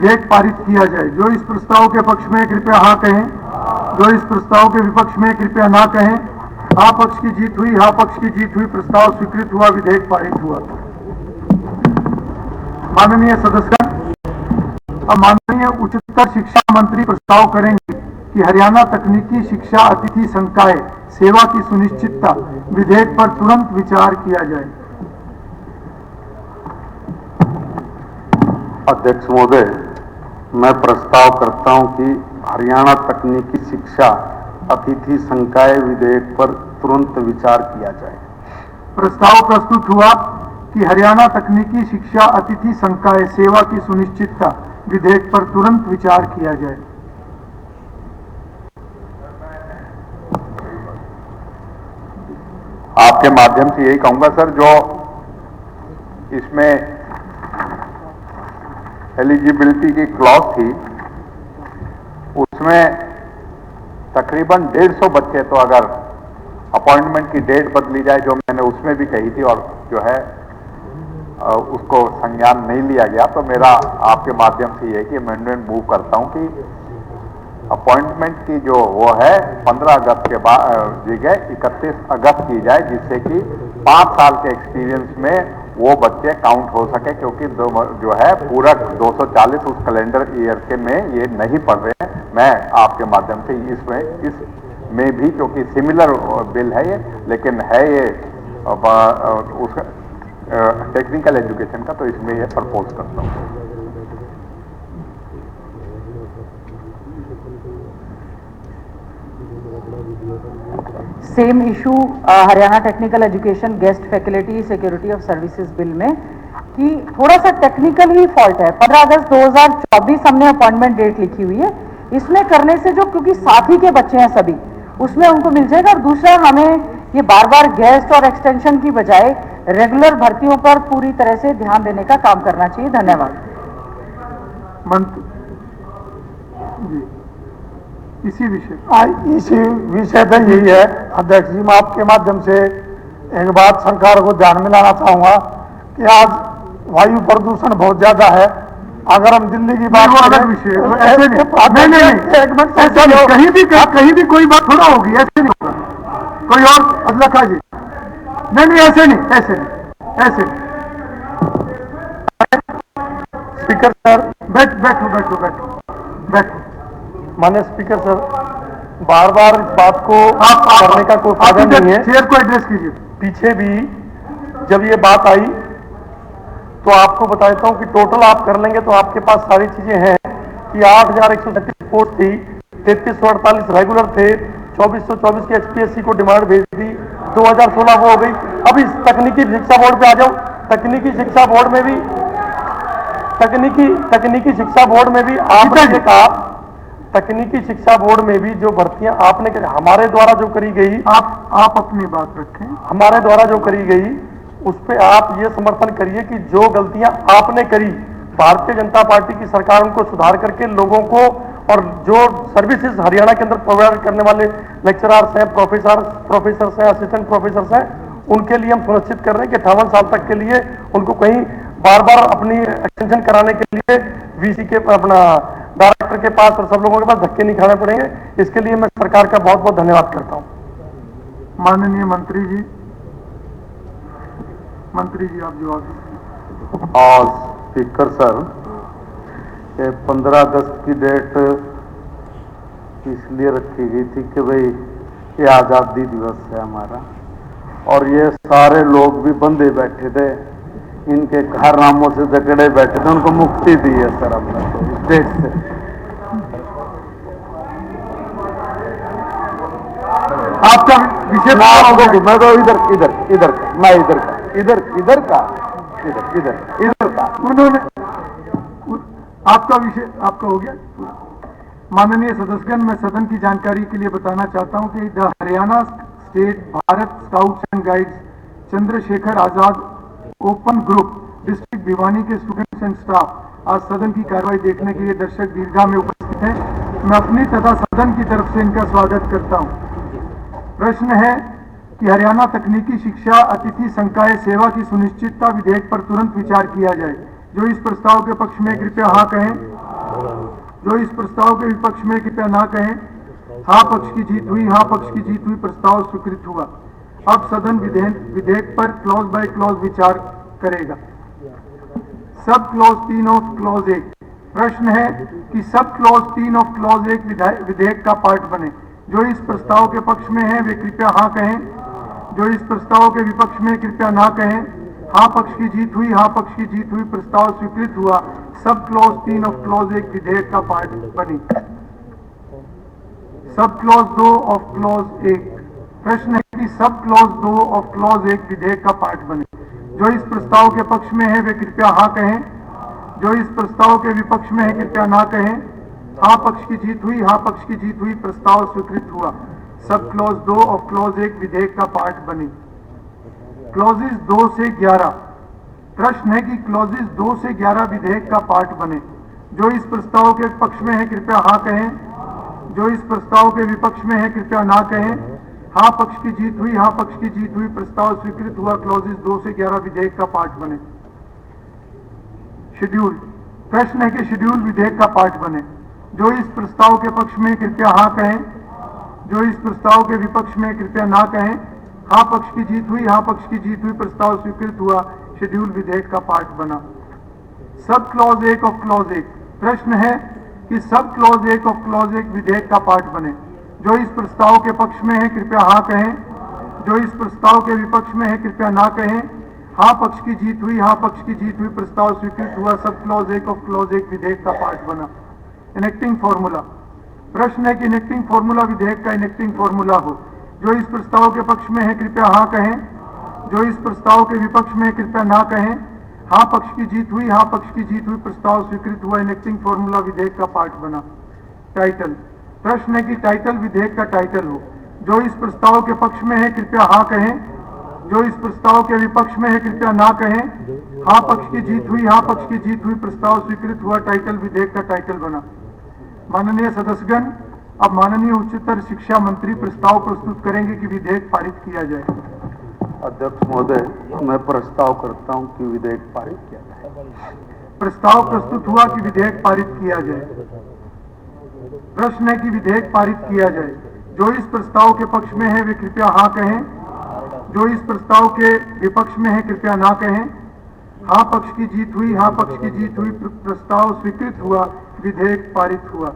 विधेयक पारित किया जाए। जो इस प्रस्ताव के पक्ष में कृपया हाँ कहें, जो इस प्रस्ताव के विपक्ष में कृपया ना कहें। हाँ पक्ष की जीत हुई, हाँ पक्ष की जीत हुई। प्रस्ताव स्वीकृत हुआ, विधेयक पारित हुआ। माननीय सदस्यगण, अब माननीय उच्चतर शिक्षा मंत्री प्रस्ताव करेंगे कि हरियाणा तकनीकी शिक्षा अतिथि संकाय सेवा की सुनिश्चितता विधेयक पर तुरंत विचार किया जाए। अध्यक्ष महोदय, मैं प्रस्ताव करता हूं कि हरियाणा तकनीकी शिक्षा अतिथि संकाय विधेयक पर तुरंत विचार किया जाए। प्रस्ताव प्रस्तुत हुआ कि हरियाणा तकनीकी शिक्षा अतिथि संकाय सेवा की सुनिश्चितता विधेयक पर तुरंत विचार किया जाए। आपके माध्यम से यही कहूंगा सर, जो इसमें एलिजिबिलिटी की क्लॉज थी उसमें तकरीबन 150 बच्चे, तो अगर अपॉइंटमेंट की डेट बदली जाए, जो मैंने उसमें भी कही थी और जो है उसको संज्ञान नहीं लिया गया, तो मेरा आपके माध्यम से ये कि अमेंडमेंट मूव करता हूं कि अपॉइंटमेंट की जो वो है 15 अगस्त के बाद जगह 31 अगस्त की जाए, जिससे कि 5 साल के एक्सपीरियंस में वो बच्चे काउंट हो सके, क्योंकि जो है पूरक 240 उस कैलेंडर ईयर के में ये नहीं पढ़ रहे हैं। मैं आपके माध्यम से इसमें भी, क्योंकि सिमिलर बिल है ये, लेकिन है ये उस टेक्निकल एजुकेशन का, तो इसमें ये प्रपोज करता हूँ। Same issue Haryana technical education guest faculty security of services bill में कि थोड़ा सा टेक्निकल ही फॉल्ट है। 15 अगस्त 2024 हमने अपॉइंटमेंट डेट लिखी हुई है, इसमें करने से जो, क्योंकि साथी के बच्चे हैं सभी, उसमें उनको मिल जाएगा। और दूसरा, हमें ये बार बार गेस्ट और एक्सटेंशन की बजाय रेगुलर भर्तियों पर पूरी तरह से ध्यान देने का काम करना चाहिए। धन्यवाद। इसी विषय पर यही है अध्यक्ष जी, मैं आपके माध्यम से एक बात सरकार को ध्यान में लाना चाहूंगा कि आज वायु प्रदूषण बहुत ज्यादा है। अगर हम दिल्ली की बात करें, अलग विषय ऐसे नहीं, एक मिनट, ऐसा नहीं, कहीं भी कोई बात थोड़ा होगी, ऐसे नहीं होगा। कोई और अदलखा जी, नहीं, ऐसे नहीं। स्पीकर सर, बैठो। माननीय स्पीकर सर, बार बार इस बात को करने का कोई फायदा नहीं है। चेयर को एड्रेस कीजिए। पीछे भी जब ये बात आई तो आपको बता देता हूं कि टोटल आप कर लेंगे तो आपके पास सारी चीजें हैं कि 8137 पोस्ट थी, 3348 रेगुलर थे, 2424 की एचपीएससी को डिमांड भेज दी, 2016 वो हो गई। अब इस तकनीकी शिक्षा बोर्ड पे आ जाओ। तकनीकी शिक्षा बोर्ड में भी आपने ये कहा, तकनीकी शिक्षा बोर्ड में भी जो भर्तियां आपने हमारे द्वारा जो करी गई, आप अपनी बात रखें। हमारे द्वारा जो करी गई उस पे आप ये समर्थन करिए कि जो गलतियां आपने करी, भारतीय जनता पार्टी की सरकार उनको सुधार करके लोगों को, और जो सर्विसेज हरियाणा के अंदर प्रोवाइड करने वाले लेक्चरर्स हैं, प्रोफेसर्स हैं, असिस्टेंट प्रोफेसर्स हैं, उनके लिए हम सुनिश्चित कर रहे हैं कि 58 साल तक के लिए उनको कहीं बार बार अपनी एक्सटेंशन कराने के लिए वीसी के अपना डायरेक्टर के पास और सब लोगों के पास धक्के नहीं खाने पड़ेंगे। इसके लिए मैं सरकार का बहुत बहुत धन्यवाद करता हूं। माननीय मंत्री जी आप जवाब दीजिए। और स्पीकर सर, 15 अगस्त की डेट इसलिए रखी गई थी कि भाई ये आज़ादी दिवस है हमारा, और ये सारे लोग भी बंधे बैठे थे, इनके कारनामों से जकड़े बैठे थे, उनको मुक्ति दी है सर हमने तो इस डेट से। आपका विषय मैं तो इधर का उन्होंने आपका विषय आपका हो गया। माननीय सदस्यगण, मैं सदन की जानकारी के लिए बताना चाहता हूं कि the Haryana state Bharat scouts and guides Chandrashekhar Azad open group district Bhiwani के स्टूडेंट्स एंड स्टाफ आज सदन की कार्रवाई देखने के लिए दर्शक दीर्घा में उपस्थित हैं। मैं अपनी तथा सदन की तरफ से इनका स्वागत करता हूं। प्रश्न है कि हरियाणा तकनीकी शिक्षा अतिथि संकाय सेवा की सुनिश्चितता विधेयक पर तुरंत विचार किया जाए। जो इस प्रस्ताव के पक्ष में कृपया हाँ कहें, जो इस प्रस्ताव के विपक्ष में कृपया ना कहें। हाँ पक्ष की जीत हुई, हाँ पक्ष की जीत हुई, प्रस्ताव स्वीकृत हुआ। अब सदन विधेयक पर क्लॉज बाय क्लॉज विचार करेगा। Sub clause 3 of clause 1। प्रश्न है कि सब क्लॉज 3 ऑफ क्लॉज 1 विधेयक का पार्ट बने। जो इस प्रस्ताव के पक्ष में है वे कृपया हाँ कहें। जो इस प्रस्ताव के विपक्ष में कृपया ना कहें। हाँ पक्ष की जीत हुई, हाँ पक्ष की जीत हुई, प्रस्ताव स्वीकृत हुआ। सब क्लॉज 3 ऑफ क्लॉज 1 विधेयक का पार्ट बनी। Sub clause 2 of clause 1। प्रश्न है कि सब क्लॉज 2 ऑफ क्लॉज 1 विधेयक का पार्ट बने। जो इस प्रस्ताव के पक्ष में है वे कृपया हाँ कहें। जो इस प्रस्ताव के विपक्ष में है कृपया ना कहें। हाँ पक्ष की जीत हुई, हाँ पक्ष की जीत हुई, प्रस्ताव स्वीकृत हुआ। सब क्लॉज 2 ऑफ क्लॉज 1 विधेयक का पार्ट बनी। क्लॉजेस 2 से 11। प्रश्न है कि क्लॉजेस 2 से 11 विधेयक का पार्ट बने। जो इस प्रस्ताव के पक्ष में है कृपया हाँ कहें। जो इस प्रस्ताव के विपक्ष में है कृपया ना कहें। हाँ पक्ष की जीत हुई, हाँ पक्ष की जीत हुई, प्रस्ताव स्वीकृत हुआ। क्लॉजेस 2 से 11 विधेयक का पार्ट बने। शेड्यूल। प्रश्न है कि शेड्यूल विधेयक का पार्ट बने। जो इस प्रस्ताव के पक्ष में कृपया हाँ कहें। जो इस प्रस्ताव के विपक्ष में कृपया ना कहें। हाँ पक्ष की जीत हुई, हाँ पक्ष की जीत हुई, प्रस्ताव स्वीकृत हुआ। शेड्यूल विधेयक का पार्ट बना। Sub clause 1 of clause 1। प्रश्न है कि सब क्लॉज 1 ऑफ क्लॉज 1 विधेयक का पार्ट बने। जो इस प्रस्ताव के पक्ष में है कृपया हाँ कहें। जो इस प्रस्ताव के विपक्ष में है कृपया ना कहें। हाँ पक्ष की जीत हुई, हाँ पक्ष की जीत हुई, प्रस्ताव स्वीकृत हुआ। सब क्लॉज 1 ऑफ क्लॉज 1 विधेयक का पार्ट बना। Enacting formula. प्रश्न है कि इनेक्टिंग फॉर्मूला विधेयक का इनेक्टिंग फॉर्मूला हो। जो इस प्रस्ताव के पक्ष में है कृपया हाँ कहें। जो इस प्रस्ताव के विपक्ष में कृपया ना कहें। हाँ पक्ष की जीत हुई, हाँ पक्ष की जीत हुई, प्रस्ताव स्वीकृत हुआ। इनेक्टिंग फॉर्मूला विधेयक का पार्ट बना। टाइटल। प्रश्न है कि टाइटल विधेयक का टाइटल हो। जो इस प्रस्ताव के पक्ष में है कृपया हाँ कहें। जो इस प्रस्ताव के विपक्ष में है कृपया ना कहें। हाँ पक्ष की जीत हुई, हाँ पक्ष की जीत हुई, प्रस्ताव स्वीकृत हुआ। टाइटल विधेयक का टाइटल बना। माननीय सदस्यगण, अब माननीय उच्चतर शिक्षा मंत्री प्रस्ताव प्रस्तुत करेंगे कि विधेयक पारित किया जाए। अध्यक्ष महोदय, मैं प्रस्ताव करता हूं कि विधेयक पारित किया जाए। प्रस्ताव प्रस्तुत हुआ कि विधेयक पारित किया जाए। प्रश्न है कि विधेयक पारित किया जाए। जो इस प्रस्ताव के पक्ष में है वे कृपया हाँ कहें। जो इस प्रस्ताव के विपक्ष में है कृपया ना कहें। हाँ पक्ष की जीत हुई, हाँ पक्ष की जीत हुई, प्रस्ताव स्वीकृत हुआ। विधेयक पारित हुआ।